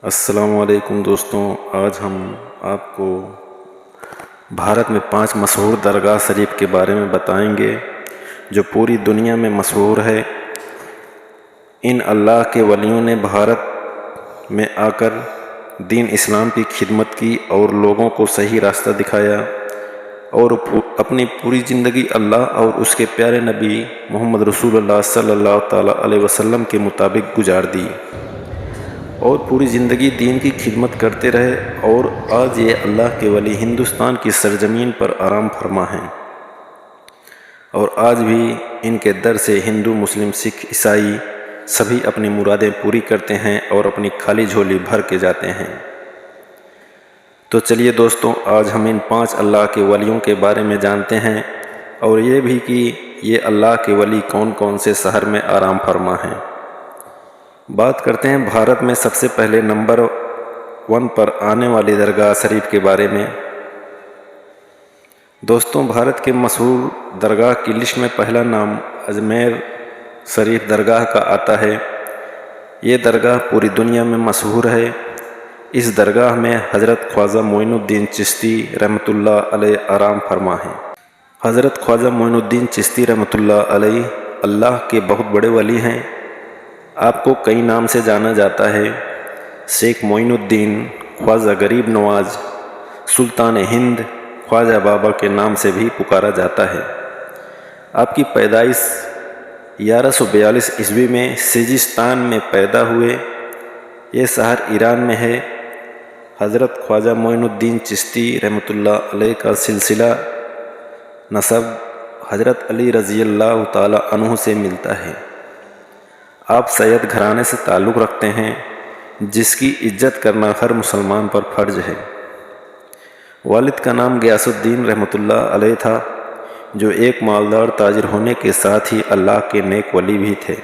السلام علیکم دوستوں، آج ہم آپ کو بھارت میں 5 مشہور درگاہ شریف کے بارے میں بتائیں گے جو پوری دنیا میں مشہور ہے۔ ان اللہ کے ولیوں نے بھارت میں آ کر دین اسلام کی خدمت کی اور لوگوں کو صحیح راستہ دکھایا اور اپنی پوری زندگی اللہ اور اس کے پیارے نبی محمد رسول اللہ صلی اللہ تعالیٰ علیہ وسلم کے مطابق گزار دی اور پوری زندگی دین کی خدمت کرتے رہے، اور آج یہ اللہ کے ولی ہندوستان کی سرزمین پر آرام فرما ہیں، اور آج بھی ان کے در سے ہندو، مسلم، سکھ، عیسائی سبھی اپنی مرادیں پوری کرتے ہیں اور اپنی خالی جھولی بھر کے جاتے ہیں۔ تو چلیے دوستوں، آج ہم ان 5 اللہ کے ولیوں کے بارے میں جانتے ہیں، اور یہ بھی کہ یہ اللہ کے ولی کون کون سے شہر میں آرام فرما ہیں۔ بات کرتے ہیں بھارت میں سب سے پہلے نمبر 1 پر آنے والی درگاہ شریف کے بارے میں۔ دوستوں، بھارت کے مشہور درگاہ کی لسٹ میں پہلا نام اجمیر شریف درگاہ کا آتا ہے۔ یہ درگاہ پوری دنیا میں مشہور ہے۔ اس درگاہ میں حضرت خواجہ معین الدین چشتی رحمۃ اللہ علیہ آرام فرما ہیں۔ حضرت خواجہ معین الدین چشتی رحمۃ اللہ علیہ اللہ کے بہت بڑے ولی ہیں۔ آپ کو کئی نام سے جانا جاتا ہے۔ شیخ معین الدین، خواجہ غریب نواز، سلطان ہند، خواجہ بابا کے نام سے بھی پکارا جاتا ہے۔ آپ کی پیدائش 1142 عیسوی میں سیجستان میں پیدا ہوئے۔ یہ شہر ایران میں ہے۔ حضرت خواجہ معین الدین چشتی رحمۃ اللہ علیہ کا سلسلہ نسب حضرت علی رضی اللہ تعالیٰ عنہ سے ملتا ہے۔ آپ سید گھرانے سے تعلق رکھتے ہیں، جس کی عزت کرنا ہر مسلمان پر فرض ہے۔ والد کا نام غیاث الدین رحمۃ اللہ علیہ تھا، جو ایک مالدار تاجر ہونے کے ساتھ ہی اللہ کے نیک ولی بھی تھے۔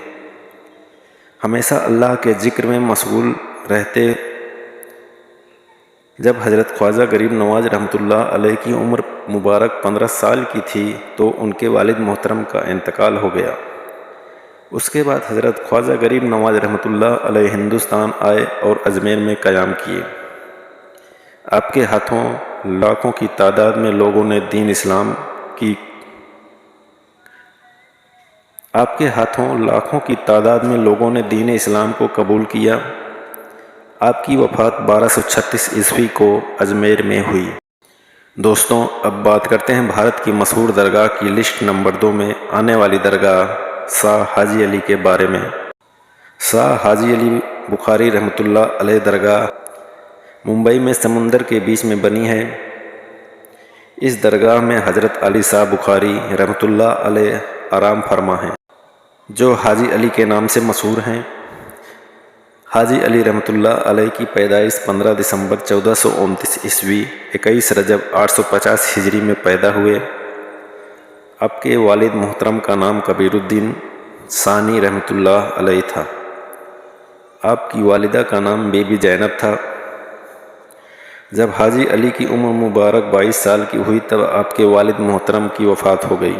ہمیشہ اللہ کے ذکر میں مشغول رہتے۔ جب حضرت خواجہ غریب نواز رحمۃ اللہ علیہ کی عمر مبارک 15 سال کی تھی تو ان کے والد محترم کا انتقال ہو گیا۔ اس کے بعد حضرت خواجہ غریب نواز رحمۃ اللہ علیہ ہندوستان آئے اور اجمیر میں قیام کیے۔ آپ کے ہاتھوں لاکھوں کی تعداد میں لوگوں نے دین اسلام کو قبول کیا۔ آپ کی وفات 1236 عیسوی کو اجمیر میں ہوئی۔ دوستوں، اب بات کرتے ہیں بھارت کی مشہور درگاہ کی لسٹ نمبر 2 میں آنے والی درگاہ شاہ حاجی علی کے بارے میں۔ شاہ حاجی علی بخاری رحمۃ اللہ علیہ درگاہ ممبئی میں سمندر کے بیچ میں بنی ہے۔ اس درگاہ میں حضرت علی شاہ بخاری رحمۃ اللہ علیہ آرام فرما ہیں، جو حاجی علی کے نام سے مشہور ہیں۔ حاجی علی رحمۃ اللہ علیہ کی پیدائش 15 دسمبر 1429 عیسوی 21 رجب 850 ہجری میں پیدا ہوئے۔ آپ کے والد محترم کا نام کبیر الدین ثانی رحمۃ اللہ علیہ تھا۔ آپ کی والدہ کا نام بی بی زینب تھا۔ جب حاجی علی کی عمر مبارک 22 سال کی ہوئی تب آپ کے والد محترم کی وفات ہو گئی۔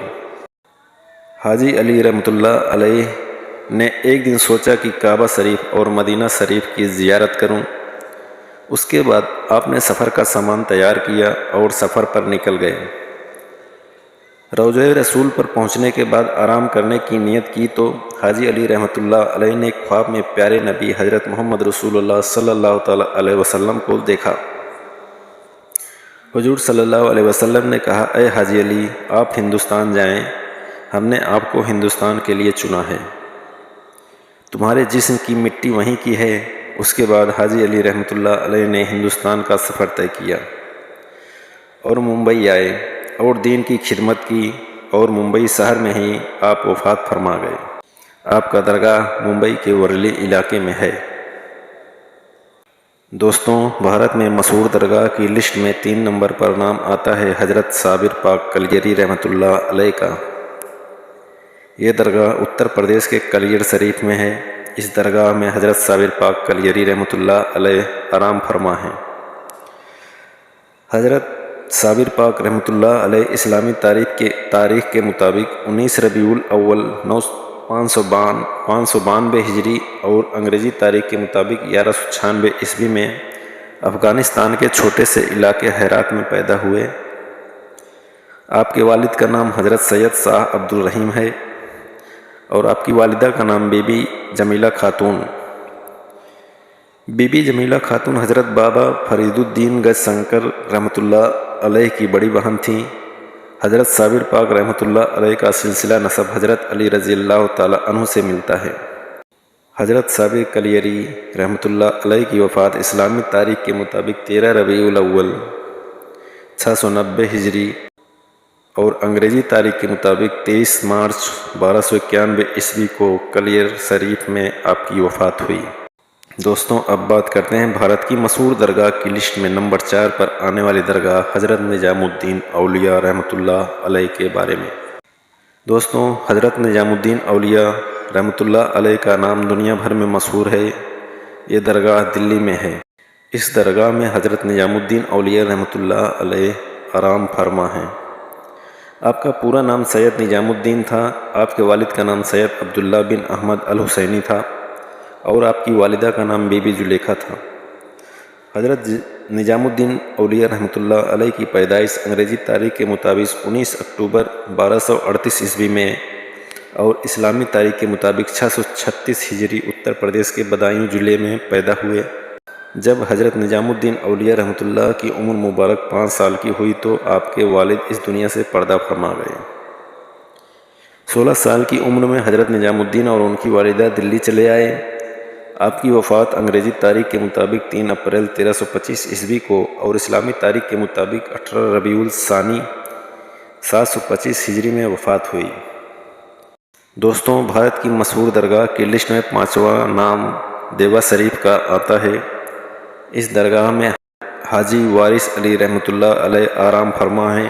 حاجی علی رحمۃ اللہ علیہ نے ایک دن سوچا کہ کعبہ شریف اور مدینہ شریف کی زیارت کروں۔ اس کے بعد آپ نے سفر کا سامان تیار کیا اور سفر پر نکل گئے۔ روضہ رسول پر پہنچنے کے بعد آرام کرنے کی نیت کی تو حاجی علی رحمۃ اللہ علیہ نے خواب میں پیارے نبی حضرت محمد رسول اللہ صلی اللہ تعالیٰ علیہ وسلم کو دیکھا۔ حضور صلی اللہ علیہ وسلم نے کہا، اے حاجی علی، آپ ہندوستان جائیں، ہم نے آپ کو ہندوستان کے لیے چنا ہے، تمہارے جسم کی مٹی وہیں کی ہے۔ اس کے بعد حاجی علی رحمۃ اللہ علیہ نے ہندوستان کا سفر طے کیا اور ممبئی آئے اور دین کی خدمت کی، اور ممبئی شہر میں ہی آپ وفات فرما گئے۔ آپ کا درگاہ ممبئی کے ورلی علاقے میں ہے۔ دوستوں، بھارت میں مشہور درگاہ کی لسٹ میں 3 نمبر پر نام آتا ہے حضرت صابر پاک کلیری رحمۃ اللہ علیہ کا۔ یہ درگاہ اتر پردیش کے کلیڑ شریف میں ہے۔ اس درگاہ میں حضرت صابر پاک کلیری رحمۃ اللہ علیہ آرام فرما ہیں۔ حضرت صابر پاک رحمۃ اللہ علیہ اسلامی تاریخ کے مطابق 19 ربیع الاول 592 ہجری اور انگریزی تاریخ کے مطابق 1196 عیسوی میں افغانستان کے چھوٹے سے علاقے ہرات میں پیدا ہوئے۔ آپ کے والد کا نام حضرت سید شاہ عبد الرحیم ہے اور آپ کی والدہ کا نام بی بی جمیلہ خاتون۔ بی بی جمیلہ خاتون حضرت بابا فرید الدین گج شنکر رحمۃ اللہ علیہ کی بڑی بہن تھیں۔ حضرت صابر پاک رحمۃ اللہ علیہ کا سلسلہ نسب حضرت علی رضی اللہ تعالی عنہ سے ملتا ہے۔ حضرت صابر کلیری رحمۃ اللہ علیہ کی وفات اسلامی تاریخ کے مطابق 13 ربیع الاول 690 ہجری اور انگریزی تاریخ کے مطابق 23 مارچ 1291 عیسوی کو کلیر شریف میں آپ کی وفات ہوئی۔ دوستوں، اب بات کرتے ہیں بھارت کی مشہور درگاہ کی لسٹ میں نمبر 4 پر آنے والی درگاہ حضرت نظام الدین اولیاء رحمۃ اللہ علیہ کے بارے میں۔ دوستوں، حضرت نظام الدین اولیاء رحمۃ اللہ علیہ کا نام دنیا بھر میں مشہور ہے۔ یہ درگاہ دلی میں ہے۔ اس درگاہ میں حضرت نظام الدین اولیاء رحمۃ اللہ علیہ آرام فرما ہیں۔ آپ کا پورا نام سید نظام الدین تھا۔ آپ کے والد کا نام سید عبداللہ بن احمد الحسینی تھا اور آپ کی والدہ کا نام بی بی زلیخا تھا۔ حضرت نظام الدین اولیاء رحمۃ اللہ علیہ کی پیدائش انگریزی تاریخ کے مطابق 19 اکتوبر 1238 عیسوی میں اور اسلامی تاریخ کے مطابق 636 ہجری اتر پردیش کے بدایوں ضلع میں پیدا ہوئے۔ جب حضرت نظام الدین اولیاء رحمۃ اللہ کی عمر مبارک 5 سال کی ہوئی تو آپ کے والد اس دنیا سے پردہ فرما گئے۔ 16 سال کی عمر میں حضرت نظام الدین اور ان کی والدہ دلی چلے آئے۔ آپ کی وفات انگریزی تاریخ کے مطابق 3 اپریل 1325 عیسوی کو اور اسلامی تاریخ کے مطابق 18 ربیع الثانی 725 ہجری میں وفات ہوئی۔ دوستوں، بھارت کی مشہور درگاہ کی لسٹ میں 5واں نام دیوا شریف کا آتا ہے۔ اس درگاہ میں حاجی وارث علی رحمۃ اللہ علیہ آرام فرما ہیں۔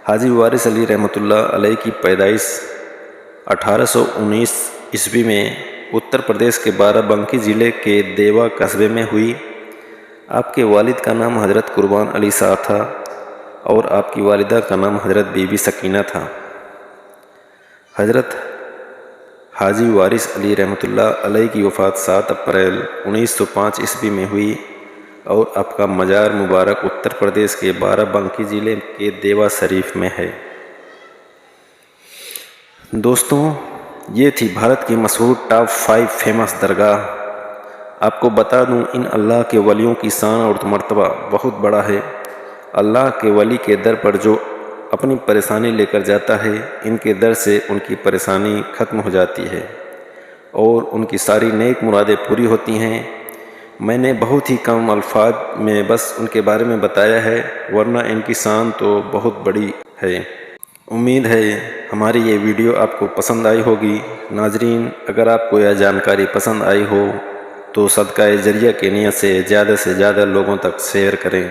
حاجی وارث علی رحمۃ اللہ علیہ کی پیدائش 1819 عیسوی میں اتر پردیش کے بارہ بنکی ضلع کے دیوا قصبے میں ہوئی۔ آپ کے والد کا نام حضرت قربان علی شاہ تھا اور آپ کی والدہ کا نام حضرت بی بی سکینہ تھا۔ حضرت حاجی وارث علی رحمۃ اللہ علیہ کی وفات 7 اپریل 1905 عیسوی میں ہوئی اور آپ کا مزار مبارک اتر پردیش کے بارہ بنکی ضلع کے دیوا شریف میں ہے۔ دوستوں، یہ تھی بھارت کی مشہور ٹاپ 5 فیمس درگاہ۔ آپ کو بتا دوں، ان اللہ کے ولیوں کی شان اور مرتبہ بہت بڑا ہے۔ اللہ کے ولی کے در پر جو اپنی پریشانی لے کر جاتا ہے، ان کے در سے ان کی پریشانی ختم ہو جاتی ہے اور ان کی ساری نیک مرادیں پوری ہوتی ہیں۔ میں نے بہت ہی کم الفاظ میں بس ان کے بارے میں بتایا ہے، ورنہ ان کی شان تو بہت بڑی ہے۔ امید ہے ہماری یہ ویڈیو آپ کو پسند آئی ہوگی۔ ناظرین، اگر آپ کو یہ جانکاری پسند آئی ہو تو صدقہ جاریہ کی نیت سے زیادہ لوگوں تک شیئر کریں۔